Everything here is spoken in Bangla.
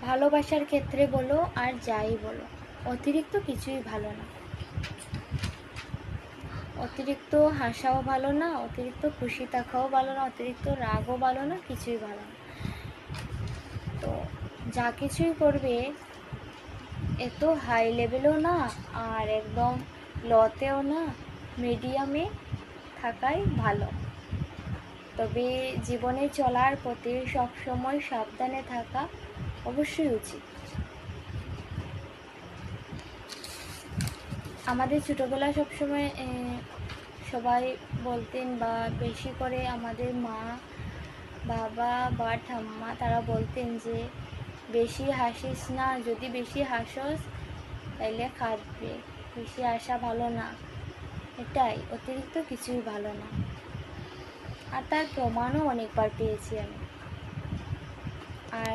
ভালোবাসার ক্ষেত্রে বলো আর যাই বলো, অতিরিক্ত কিছুই ভালো না। অতিরিক্ত হাসাও ভালো না, অতিরিক্ত খুশি থাকাও ভালো না, অতিরিক্ত রাগও ভালো না, কিছুই ভালো না। তো যা কিছুই করবে এত হাই লেভেলও না আর একদম লতেও না, মিডিয়ামে থাকাই ভালো। তবে জীবনে চলার পথে সবসময় সাবধানে থাকা অবশ্যই উচিত। আমাদের ছোটোবেলা সবসময় সবাই বলতেন, বা বেশি করে আমাদের মা বাবা বা ঠাম্মা তারা বলতেন যে বেশি হাসিস না, যদি বেশি হাসস তাইলে কাঁদবে, বেশি হাসা ভালো না। এটাই, অতিরিক্ত কিছুই ভালো না। আর তার প্রমাণও অনেকবার পেয়েছি আমি।